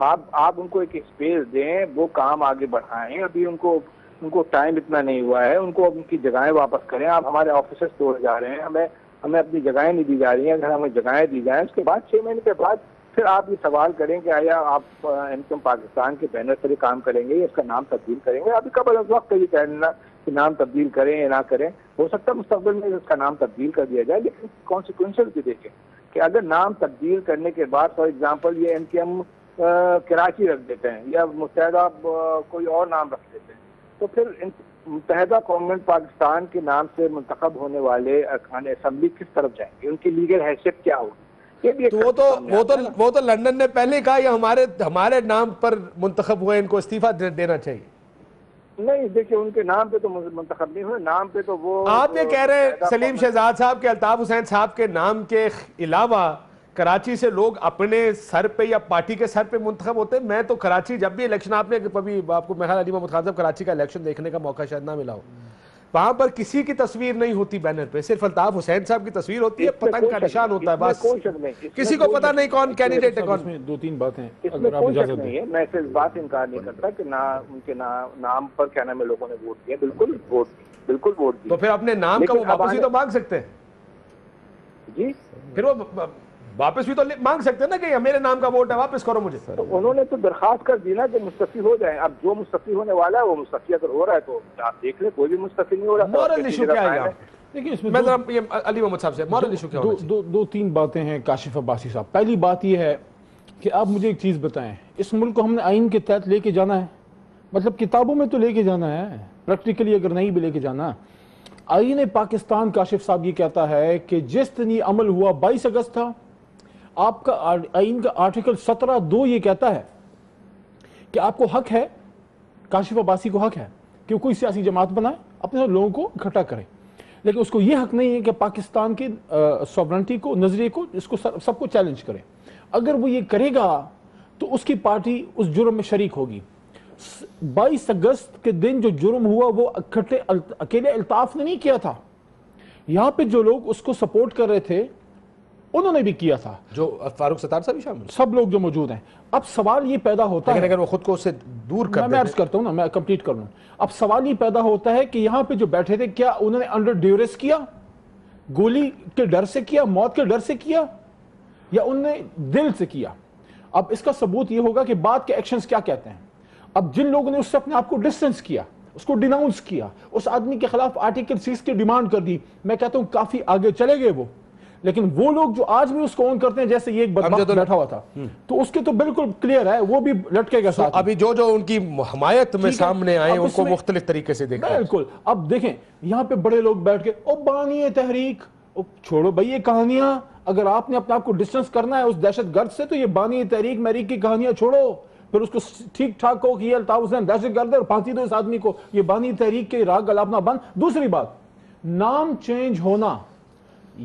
آپ ان کو ایک اسپیس دیں, وہ کام آگے بڑھائیں. ابھی ان کو ٹائم اتنا نہیں ہوا ہے, ان کو ان کی جگہیں واپس کریں. آپ ہمارے آفیسز توڑ جا رہے ہیں, ہمیں اپنی جگہیں نہیں دی جا رہی ہیں. اگر ہمیں جگہیں دی جائیں اس کے بعد 6 مہینے کے بعد پھر آپ یہ سوال کریں کہ آیا آپ MQM پاکستان کے بینر پر کام کریں گے یا اس کا نام تبدیل کریں گے. ابھی قبل از وقت یہ کہہ لینا کہ نام تبدیل کریں یا نہ کریں. ہو سکتا ہے مستقبل میں اس کا نام تبدیل کر دیا جائے, لیکن کانسیکوینشل بھی دیکھیں کہ اگر نام تبدیل کرنے کے بعد فار ایگزامپل یہ MQM کراچی رکھ دیتے ہیں یا متحدہ کوئی اور نام رکھ دیتے ہیں, تو پھر متحدہ قومیں پاکستان کے نام سے منتخب ہونے والے ارکان اسمبلی کس طرف جائیں گے, ان کی لیگل حیثیت کیا ہوگی. وہ تو لندن نے پہلے کہا یہ ہمارے نام پر منتخب ہوئے, ان کو استعفیٰ دینا چاہیے. نہیں دیکھیں, ان کے نام پہ تو منتخب نہیں ہوئے, نام پہ تو وہ آپ یہ کہہ رہے ہیں سلیم شہزاد صاحب کے الطاف حسین صاحب کے نام کے علاوہ کراچی سے لوگ اپنے سر پہ یا پارٹی کے سر پہ منتخب ہوتے ہیں. میں تو کراچی جب بھی الیکشن, آپ نے کبھی, آپ کو میرا علی محمد خان صاحب کراچی کا الیکشن دیکھنے کا موقع شاید نہ ملا ہو, وہاں پر کسی کی تصویر نہیں ہوتی بینر پہ, صرف الطاف حسین صاحب کی تصویر ہوتی ہے, پتنگ کا نشان ہوتا ہے بس, کسی کو پتہ نہیں کون کینڈیڈیٹ ہے کون. 2-3 باتیں اس میں کوئی شک نہیں ہے, میں اس بات سے انکار نہیں کرتا کہ نہ ان کے نام پر کیا نام ہے لوگوں نے ووٹ دیا, بالکل ووٹ دیا. تو پھر اپنے نام کا وہ واپس ہی تو مانگ سکتے ہیں جی, پھر وہ واپس بھی تو مانگ سکتے ہیں نا کہ میرے نام کا ووٹ ہے, واپس کرو مجھے. تو انہوں نے تو درخواست کر دی نا کہ مستعفی ہو جائیں. اب جو مستعفی ہونے والا ہے وہ مستعفی اگر ہو رہا ہے تو آپ دیکھ لیں, کوئی بھی مستعفی نہیں ہو رہا. مورل ایشو کیا ہے لیکن اس میں علی محمد صاحب سے مورل ایشو کیا ہے؟ 2-3 باتیں ہیں کاشف عباسی صاحب. پہلی بات یہ ہے کہ آپ مجھے ایک چیز بتائیں, اس ملک کو ہم نے آئین کے تحت لے کے جانا ہے, مطلب کتابوں میں تو لے کے جانا ہے, پریکٹیکلی اگر نہیں بھی لے کے جانا. آئین پاکستان کاشف صاحب یہ کہتا ہے کہ جس دن یہ عمل ہوا 22 اگست تھا, آپ کا آئین کا آرٹیکل 17(2) یہ کہتا ہے کہ آپ کو حق ہے, کاشف عباسی کو حق ہے کہ وہ کوئی سیاسی جماعت بنائے, اپنے لوگوں کو اکٹھا کرے, لیکن اس کو یہ حق نہیں ہے کہ پاکستان کی سوورنٹی کو, نظریے کو, اس کو سب کو چیلنج کرے. اگر وہ یہ کرے گا تو اس کی پارٹی اس جرم میں شریک ہوگی. 22 اگست کے دن جو جرم ہوا وہ اکیلے الطاف نے نہیں کیا تھا, یہاں پہ جو لوگ اس کو سپورٹ کر رہے تھے انہوں نے بھی کیا تھا, جو فاروق ستار صاحب بھی شامل, سب لوگ جو موجود ہیں. اب سوال یہ پیدا ہوتا ہے, اگر وہ خود کو اس سے دور کر میں عرض کرتا ہوں نا, میں کمپلیٹ کر لوں. اب سوال یہ پیدا ہوتا ہے کہ یہاں پہ جو بیٹھے تھے کیا انہوں نے انڈر ڈیوریس کیا, گولی کے ڈر سے کیا, موت کے ڈر سے کیا, یا انہوں نے دل سے کیا؟ اب اس کا ثبوت یہ ہوگا کہ بعد کے ایکشنز کیا کہتے ہیں. اب جن لوگوں نے اس سے اپنے آپ کو ڈسٹنس کیا, اس کو ڈیناؤنس کیا, اس آدمی کے خلاف آرٹیکل 6 کی ڈیمانڈ کر دی, میں کہتا ہوں کافی آگے چلے گئے وہ. لیکن وہ لوگ جو آج بھی اس کو اون کرتے ہیں, جیسے یہ ایک بدبخت بیٹھا ہوا تھا, تو اس کے تو بالکل کلیئر ہے وہ بھی لٹکے گا ساتھ. ابھی جو ان کی حمایت میں سامنے آئے ان کو مختلف طریقے سے دیکھا. بالکل. اب دیکھیں یہاں پہ بڑے لوگ بیٹھ کے او بانی تحریک, چھوڑو بھائی یہ کہانیاں, اگر آپ نے اپنے آپ کو ڈسٹنس کرنا ہے اس دہشت گرد سے تو یہ بانی تحریک میریک کی کہانیاں چھوڑو, پھر اس کو ٹھیک ٹھاک کہو کہ یہ الطاف حسین دہشت گرد ہے اور پھانسی دو اس آدمی کو, یہ بانی تحریک کے راگ گلاپنا بند. دوسری بات, نام چینج ہونا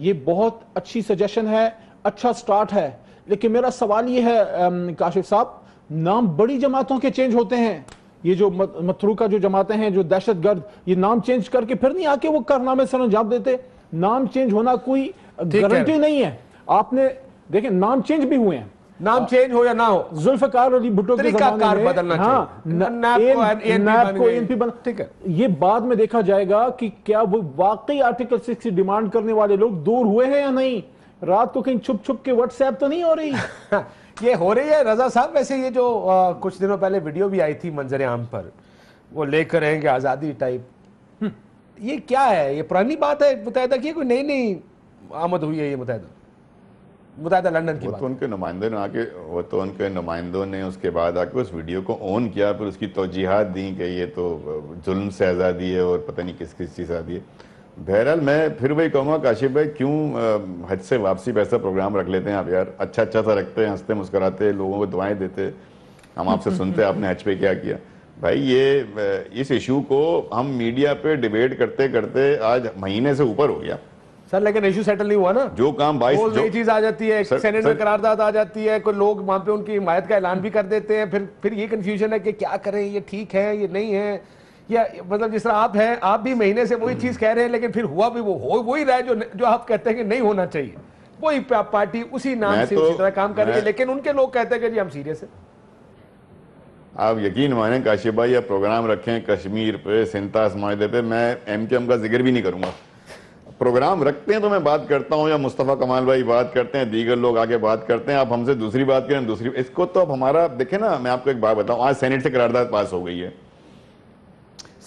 یہ بہت اچھی سجیشن ہے, اچھا سٹارٹ ہے, لیکن میرا سوال یہ ہے کاشف صاحب, نام بڑی جماعتوں کے چینج ہوتے ہیں, یہ جو متروکہ جو جماعتیں ہیں جو دہشت گرد, یہ نام چینج کر کے پھر نہیں آ کے وہ کارنامے سر انجام دیتے. نام چینج ہونا کوئی گارنٹی نہیں ہے. آپ نے دیکھیں نام چینج بھی ہوئے ہیں, نام چینج ہو یا نہ ہو, ذوالفقار علی بھٹو کے زمانے میں بدلنا چاہیے, نیب کو ANP بنا, ٹھیک ہے, یہ بعد میں دیکھا جائے گا کہ کیا وہ واقعی آرٹیکل 6 کی ڈیمانڈ کرنے والے لوگ دور ہوئے ہیں یا نہیں. رات کو کہیں چھپ چھپ کے واٹس ایپ تو نہیں ہو رہی. یہ ہو رہی ہے رضا صاحب. ویسے یہ جو کچھ دنوں پہلے ویڈیو بھی آئی تھی منظر عام پر, وہ لے کر رہیں گے آزادی ٹائپ, یہ کیا ہے؟ یہ پرانی بات ہے متحدہ کی, کوئی نئی آمد ہوئی ہے یہ متحدہ لندن کی بات؟ ان کے نمائندوں نے آکے, وہ تو ان کے نمائندوں نے اس کے بعد آ کے اس ویڈیو کو آن کیا, پھر اس کی توجیحات دیں کہ یہ تو ظلم سے آزادی ہے اور پتہ نہیں کس کس چیز سے آزادی ہے. بہرحال میں پھر وہی کہوں گا کاشف بھائی, کیوں حج سے واپسی پہ ایسا پروگرام رکھ لیتے ہیں آپ یار, اچھا سا رکھتے ہیں, ہنستے مسکراتے, لوگوں کو دعائیں دیتے, ہم آپ سے سنتے آپ نے حج پہ کیا کیا. بھائی یہ اس ایشو کو ہم میڈیا پہ ڈیبیٹ کرتے کرتے آج مہینے سے اوپر ہو گیا سر, لیکن ایشو سیٹل نہیں ہوا نا. جو کام 22 نئی چیز آ جاتی ہے, سینیٹ میں قرارداد آ جاتی ہے, کوئی لوگ وہاں پہ ان کی حمایت کا اعلان بھی کر دیتے ہیں, پھر یہ کنفیوژن ہے کہ کیا کریں, یہ ٹھیک ہے یہ نہیں ہے, یا مطلب جس طرح آپ ہیں, آپ بھی مہینے سے وہی چیز کہہ رہے ہیں, لیکن پھر ہوا بھی وہی رہا ہے جو آپ کہتے ہیں کہ نہیں ہونا چاہیے. وہی پارٹی اسی نام سے اسی طرح کام کر رہی ہے, لیکن ان کے لوگ کہتے ہیں کہ جی ہم سیریس ہیں. آپ یقین مانیں کاشف بھائی آپ پروگرام رکھیں کشمیر پہ سنتاس معاہدے پہ میں ایم کیو ایم کا ذکر بھی نہیں کروں گا. پروگرام رکھتے ہیں تو میں بات کرتا ہوں یا مصطفیٰ کمال بھائی بات کرتے ہیں دیگر لوگ آگے بات کرتے ہیں آپ ہم سے دوسری بات کریں دوسری اس کو تو اب ہمارا دیکھیں نا میں آپ کو ایک بات بتاؤں آج سینٹ سے قرارداد پاس ہو گئی ہے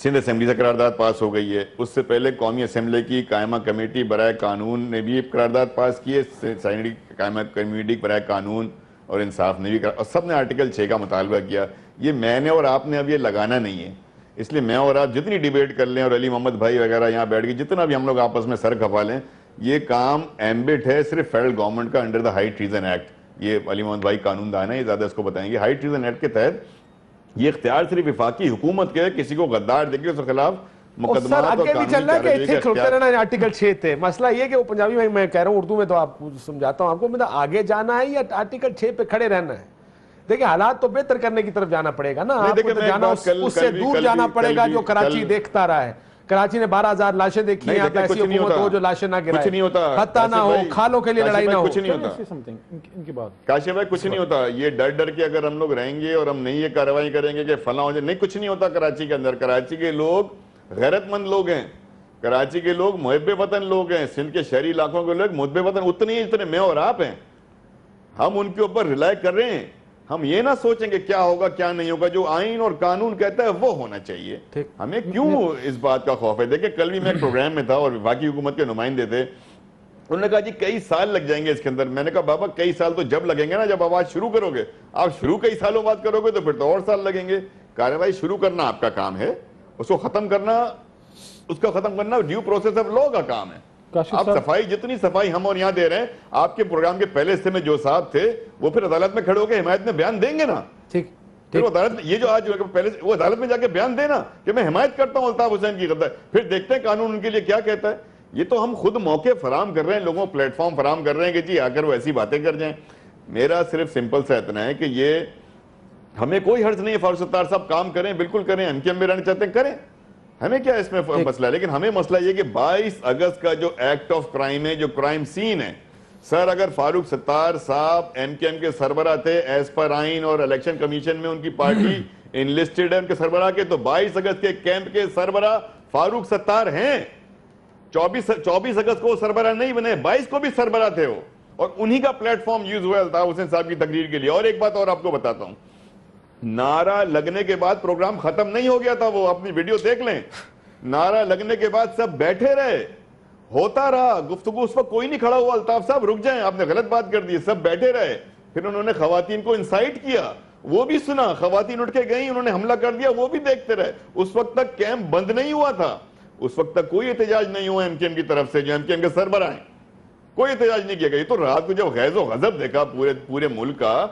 سندھ اسمبلی سے قرارداد پاس ہو گئی ہے اس سے پہلے قومی اسمبلی کی قائمہ کمیٹی برائے قانون نے بھی قرارداد پاس کی ہے سینٹ قائمہ کمیٹی برائے قانون اور انصاف نے بھی اور سب نے آرٹیکل 6 کا مطالبہ کیا. یہ میں نے اور آپ نے اب یہ لگانا نہیں ہے اس لیے میں اور آپ جتنی ڈیبیٹ کر لیں اور علی محمد بھائی وغیرہ یہاں بیٹھ کے جتنا بھی ہم لوگ آپس میں سر کھپا لیں یہ کام ایمبٹ ہے صرف فیڈرل گورنمنٹ کا under the high treason act. یہ علی محمد بھائی قانون دان ہے یہ زیادہ اس کو بتائیں گے. ہائی ٹریزن ایکٹ کے تحت یہ اختیار صرف وفاقی حکومت کے کسی کو غدار دیکھے اس کے خلاف مقدمات اور قانونی آرٹیکل 6 تھے. مسئلہ یہ کہ وہ پنجابی میں کہہ رہا ہوں اردو میں تو آپ سمجھاتا ہوں آپ کو مطلب آگے جانا ہے یا آرٹیکل 6 پہ کھڑے رہنا ہے. دیکھیں حالات تو بہتر کرنے کی طرف جانا پڑے گا نا آپ کو جانا اس سے دور جانا پڑے گا جو کراچی دیکھتا رہا ہے. کراچی نے 12,000 لاشیں دیکھی ہیں آپ ایسی حکومت ہو جو لاشیں نہ گرائے فتح نہ ہو کھالوں کے لیے لڑائی نہ ہو. کاشف بھائی کچھ نہیں ہوتا یہ ڈر ڈر کے اگر ہم لوگ رہیں گے اور ہم نہیں یہ کارروائی کریں گے کہ فلاں ہو جائے نہیں کچھ نہیں ہوتا. کراچی کے اندر کراچی کے لوگ غیرت مند لوگ ہیں کراچی کے لوگ محب وطن لوگ ہیں سندھ کے شہری علاقوں کے لوگ محب وطن اتنے ہی جتنے میں اور آپ ہیں. ہم ان کے اوپر ریلائی کر رہے ہیں. ہم یہ نہ سوچیں کہ کیا ہوگا کیا نہیں ہوگا جو آئین اور قانون کہتا ہے وہ ہونا چاہیے. ہمیں کیوں اس بات کا خوف ہے. دیکھیں کل بھی میں ایک پروگرام میں تھا اور وفاقی حکومت کے نمائندے تھے انہوں نے کہا جی کئی سال لگ جائیں گے اس کے اندر. میں نے کہا بابا کئی سال تو جب لگیں گے نا جب آواز شروع کرو گے. آپ شروع کئی سالوں بعد کرو گے تو پھر تو اور سال لگیں گے. کارروائی شروع کرنا آپ کا کام ہے اس کو ختم کرنا ڈیو پروسیس آف لا کا کام ہے. آپ صفائی جتنی صفائی ہم اور یہاں دے رہے ہیں آپ کے پروگرام کے پہلے حصے میں جو صاحب تھے وہ پھر عدالت میں کھڑے ہو کے حمایت میں بیان دیں گے نا. پھر عدالت یہ جو آج پہلے وہ عدالت میں جا کے بیان دینا کہ میں حمایت کرتا ہوں الطاف حسین کی غداری. پھر دیکھتے ہیں قانون ان کے لیے کیا کہتا ہے. یہ تو ہم خود موقع فراہم کر رہے ہیں لوگوں پلیٹ فارم فراہم کر رہے ہیں کہ جی آ کر وہ ایسی باتیں کر جائیں. میرا صرف سمپل سا اتنا ہے کہ یہ ہمیں کوئی حرج نہیں ہے فاروق ستار صاحب کام کریں بالکل کریں ہم میں رہنا چاہتے ہیں کریں ہمیں کیا اس میں مسئلہ ہے. لیکن ہمیں مسئلہ یہ کہ 22 اگست کا جو ایکٹ آف کرائم ہے جو کرائم سین ہے سر اگر فاروق ستار صاحب ایم کے ایم کے سربراہ تھے ایز پر آئین اور الیکشن کمیشن میں ان کی پارٹی انلسٹڈ ہے ان کے سربراہ کے تو 22 اگست کے کیمپ کے سربراہ فاروق ستار ہیں. 24 اگست کو سربراہ نہیں بنے 22 کو بھی سربراہ تھے وہ اور انہی کا پلیٹ فارم یوز ہوا الطاف حسین صاحب کی تقریر کے لیے. اور ایک بات اور آپ کو بتاتا ہوں نعرہ لگنے کے بعد پروگرام ختم نہیں ہو گیا تھا. وہ اپنی ویڈیو دیکھ لیں نعرہ لگنے کے بعد سب بیٹھے رہے ہوتا رہا گفتگو اس وقت کوئی نہیں کھڑا ہوا. الطاف صاحب رک جائیں آپ نے غلط بات کر دی. سب بیٹھے رہے پھر انہوں نے خواتین کو انسائٹ کیا وہ بھی سنا خواتین اٹھ کے گئیں انہوں نے حملہ کر دیا وہ بھی دیکھتے رہے. اس وقت تک کیمپ بند نہیں ہوا تھا. اس وقت تک کوئی احتجاج نہیں ہوا ایم کے ایم کی طرف سے جو ایم کے ایم کے سربراہ ہیں کوئی احتجاج نہیں کیا گیا. تو رات کو جب غیظ و غضب دیکھا پورے ملک کا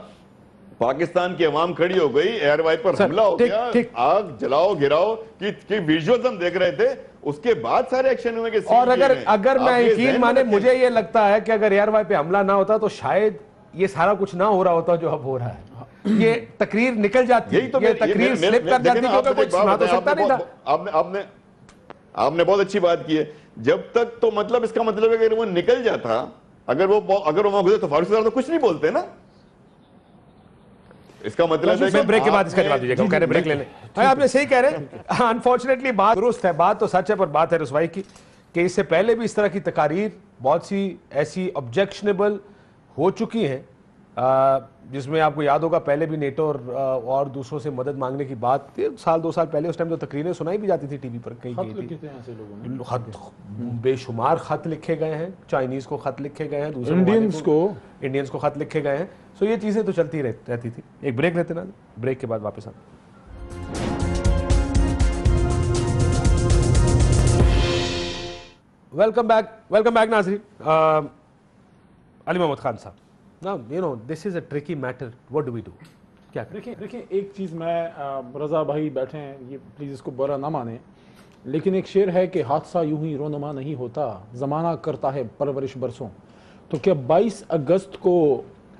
پاکستان کی عوام کھڑی ہو گئی ایئر وائپ پر حملہ ہو گیا آگ جلاؤ گراؤ کی ویژوئلز ہم دیکھ رہے تھے اس کے بعد سارے ایکشن ہوئے. اور اگر میں یقین مانے مجھے یہ لگتا ہے کہ اگر ایئر وائپ پہ حملہ نہ ہوتا تو شاید یہ سارا کچھ نہ ہو رہا ہوتا جو اب ہو رہا ہے. یہ تقریر نکل جاتی یہ تقریر سلپ کر جاتی کیونکہ کوئی سنا تو سکتا نہیں تھا. آپ نے بہت اچھی بات کی ہے. جب تک تو مطلب اس کا مطلب ہے اگر وہ نکل جاتا اگر وہ موقع تو فاروق صاحب تو کچھ نہیں بولتے نا. اس کا مطلب ہے کہ بریک کے بعد اس کا جواب دیجیے گا. کہہ رہے بریک لے لیں. آپ نے صحیح کہہ رہے ہیں. انفارچونیٹلی بات درست ہے بات تو سچ ہے پر بات ہے رسوائی کی کہ اس سے پہلے بھی اس طرح کی تقاریر بہت سی ایسی آبجیکشنیبل ہو چکی ہیں جس میں آپ کو یاد ہوگا پہلے بھی نیٹو اور دوسروں سے مدد مانگنے کی بات سال 2 سال پہلے اس ٹائم تو تقریریں سنائی بھی جاتی تھی ٹی وی پر کئی خط بے شمار خط لکھے گئے ہیں. چائنیز کو خط لکھے گئے ہیں انڈینز کو خط لکھے گئے ہیں. سو یہ چیزیں تو چلتی رہتی تھی. ایک بریک لیتے نا بریک کے بعد واپس آتے. ویلکم بیک ناظرین. علی محمد خان صاحب Now, this is a tricky matter. What do we do? کیا دیکھیں ایک چیز میں رضا بھائی بیٹھے ہیں یہ پلیز اس کو برا نہ مانیں لیکن ایک شعر ہے کہ حادثہ یوں ہی رونما نہیں ہوتا زمانہ کرتا ہے پرورش برسوں. تو کیا 22 اگست کو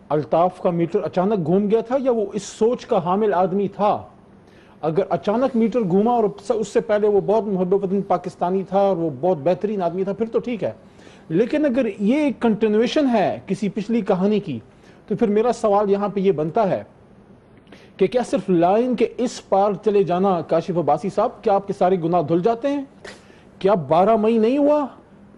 الطاف کا میٹر اچانک گھوم گیا تھا یا وہ اس سوچ کا حامل آدمی تھا؟ اگر اچانک میٹر گھوما اور اس سے پہلے وہ بہت محب وطن پاکستانی تھا اور وہ بہت بہترین آدمی تھا پھر تو ٹھیک ہے. لیکن اگر یہ ایک کنٹینویشن ہے کسی پچھلی کہانی کی تو پھر میرا سوال یہاں پہ یہ بنتا ہے کہ کیا صرف لائن کے اس پار چلے جانا کاشف عباسی صاحب کیا آپ کے سارے گناہ دھل جاتے ہیں؟ کیا 12 مئی نہیں ہوا؟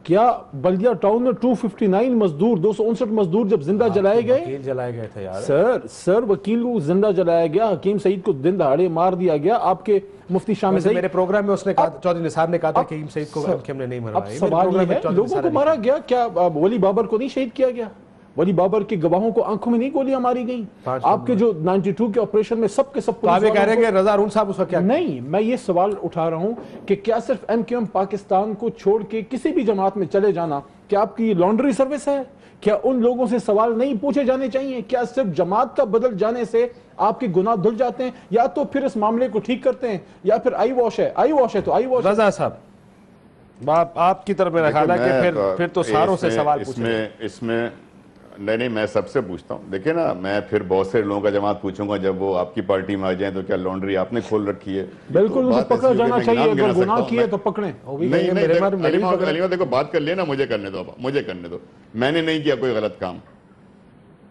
کیا بلدیہ ٹاؤن میں 259 مزدور 259 مزدور جب زندہ جلائے گئے؟ وکیل جلائے گئے تھے یار سر وکیل کو زندہ جلایا گیا، حکیم سعید کو دن دہاڑے مار دیا گیا، آپ کے مفتی شامل سعید میرے پروگرام میں اس نے کہا چودھری نثار نے کہا تھا کہ حکیم سعید کو ہم نے نہیں مروایا۔ اب سوال یہ ہے لوگوں کو مارا گیا، کیا ولی بابر کو نہیں شہید کیا گیا؟ ولی بابر کے گواہوں کو آنکھوں میں نہیں گولیاں ماری گئیں؟ آپ کے جو 92 کے آپریشن میں سب کے سب آپ یہ کہہ رہے ہیں کہ رضا ہارون صاحب اس وقت کیا؟ نہیں، میں یہ سوال اٹھا رہا ہوں کہ کیا صرف ایم کیو ایم پاکستان کو چھوڑ کے کسی بھی جماعت میں چلے جانا کیا آپ کی لانڈری سروس ہے؟ کیا ان لوگوں سے سوال نہیں پوچھے جانے چاہیے؟ کیا صرف جماعت کا بدل جانے سے آپ کے گناہ دھل جاتے ہیں؟ یا تو پھر اس معاملے کو ٹھیک کرتے ہیں یا پھر آئی واش ہے تو آئی واش۔ رضا صاحب آپ کی طرف میرا خیال ہے کہ پھر تو ساروں سے سوال پوچھیں۔ اس میں نہیں میں سب سے پوچھتا ہوں، دیکھیں نا میں پھر بہت سے لوگوں کا جماعت پوچھوں گا جب وہ آپ کی پارٹی میں آ جائیں تو کیا لانڈری آپ نے کھول رکھی ہے؟ بالکل مجھے پکڑا جانا چاہیے، اگر گناہ کیے تو پکڑیں۔ نہیں دیکھو بات کر لینا، مجھے کرنے دو، میں نے نہیں کیا کوئی غلط کام،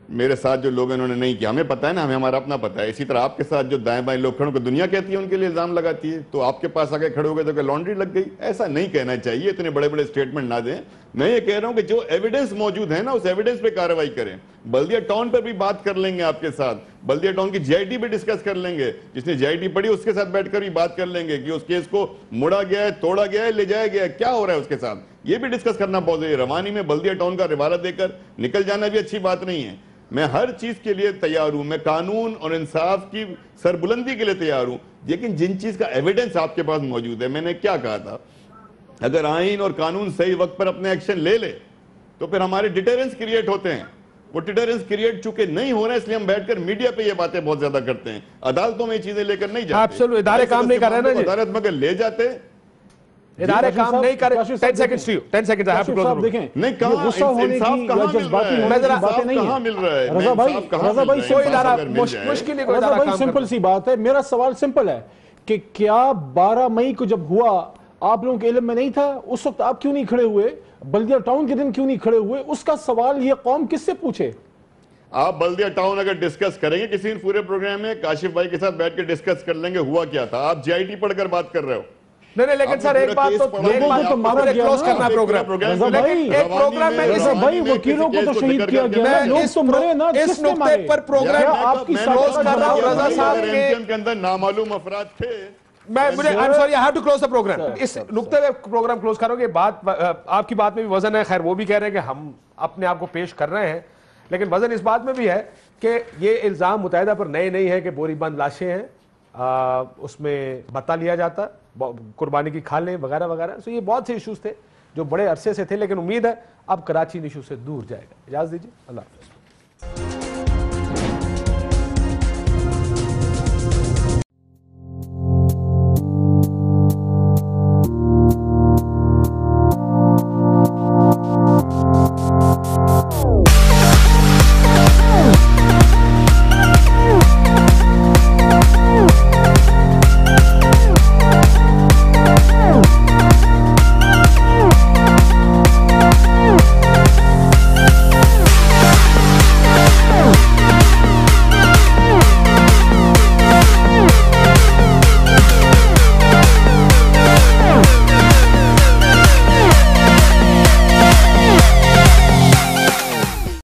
میرے ساتھ جو لوگ انہوں نے نہیں کیا، ہمیں پتہ ہے نا، ہمارا اپنا پتہ ہے۔ اسی طرح آپ کے ساتھ جو دائیں بائیں لوگ کھڑے ہو کے دنیا کہتی ہے ان کے لیے الزام لگاتی ہے، تو آپ کے پاس آگے کھڑے ہو گئے تو کہ لانڈری لگ گئی، ایسا نہیں کہنا چاہیے، اتنے بڑے بڑے اسٹیٹمنٹ نہ دیں۔ میں یہ کہہ رہا ہوں کہ جو ایویڈنس موجود ہے نا اس ایویڈنس پہ کارروائی کریں۔ بلدیہ ٹاؤن پر بھی بات کر لیں گے آپ کے ساتھ، بلدیہ ٹاؤن کی جی آئی ٹی بھی ڈسکس کر لیں گے، جس نے جی آئی ٹی پڑھی اس کے ساتھ بیٹھ کر بھی بات کر لیں گے کہ اس کیس کو مڑا گیا ہے، توڑا گیا ہے، لے جایا گیا ہے، کیا ہو رہا ہے اس کے ساتھ، یہ بھی ڈسکس کرنا بہت ضروری ہے۔ روانی میں بلدیہ ٹاؤن کا روالہ دے کر نکل جانا بھی اچھی بات نہیں ہے۔ میں ہر چیز کے لیے تیار ہوں، میں قانون اور انصاف کی سربلندی کے لیے تیار ہوں، لیکن جن چیز کا ایویڈنس آپ کے پاس موجود ہے، میں نے کیا کہا تھا، اگر آئین اور قانون صحیح وقت پر اپنے ایکشن لے لے تو پھر ہمارے ڈیٹرنس کریٹ ہوتے ہیں۔ وہ ڈیٹرنس کریٹ چونکہ نہیں ہو رہے اس لیے ہم بیٹھ کر میڈیا پہ یہ باتیں بہت زیادہ کرتے ہیں، عدالتوں میں یہ چیزیں لے کر نہیں جاتے۔ ادارے کام نہیں کر رہے نا جی، عدالت میں اگر لے جاتے ادارے کام نہیں کر رہے۔ 10 seconds to you, 10 seconds I have to close the room۔ دیکھیں نہیں کہاں غصہ ہونے کی یا جذباتی ہونے کی باتیں نہیں کہاں مل رہا ہے؟ رضا بھائی کوئی ادارہ مشکل نہیں، کوئی رضا ادارہ بھائی کام کر سمپل سی بات ہے، میرا سوال سمپل ہے کہ کیا 12 مئی کو جب ہوا آپ لوگوں کے علم میں نہیں تھا؟ اس وقت آپ کیوں نہیں کھڑے ہوئے؟ بلدیہ ٹاؤن کے دن کیوں نہیں کھڑے ہوئے؟ اس کا سوال یہ قوم کس سے پوچھے؟ آپ بلدیہ ٹاؤن اگر ڈسکس کریں گے کسی پورے پروگرام میں، کاشف بھائی کے ساتھ بیٹھ کے ڈسکس کر لیں گے ہوا کیا تھا۔ آپ جی آئی ٹی پڑھ کر بات کر رہے ہو۔ نہیں لیکن سر ایک بات تو کلوز کرنا پروگرام، ایک پروگرام میں رضا بھائی وکیلوں کو تو شہید کیا گیا، لوگ تو مرے نا، اس نقطے پر پروگرام آپ کی کلوز کر رہا ہوں رضا صاحب کے اندر نامعلوم افراد تھے۔ مجھے I'm sorry I have to close the program۔ اس نقطے پہ پروگرام کلوز کرو گے، بات آپ کی بات میں بھی وزن ہے، خیر وہ بھی کہہ رہے ہیں کہ ہم اپنے آپ کو پیش کر رہے ہیں، لیکن وزن اس بات میں بھی ہے کہ یہ الزام متحدہ پر نئے نہیں ہے کہ بوری بند لاشیں ہیں، اس میں بتا لیا جاتا، قربانی کی کھالیں وغیرہ وغیرہ، تو یہ بہت سے ایشوز تھے جو بڑے عرصے سے تھے، لیکن امید ہے اب کراچی ان ایشو سے دور جائے گا۔ اجازت دیجیے، اللہ حافظ۔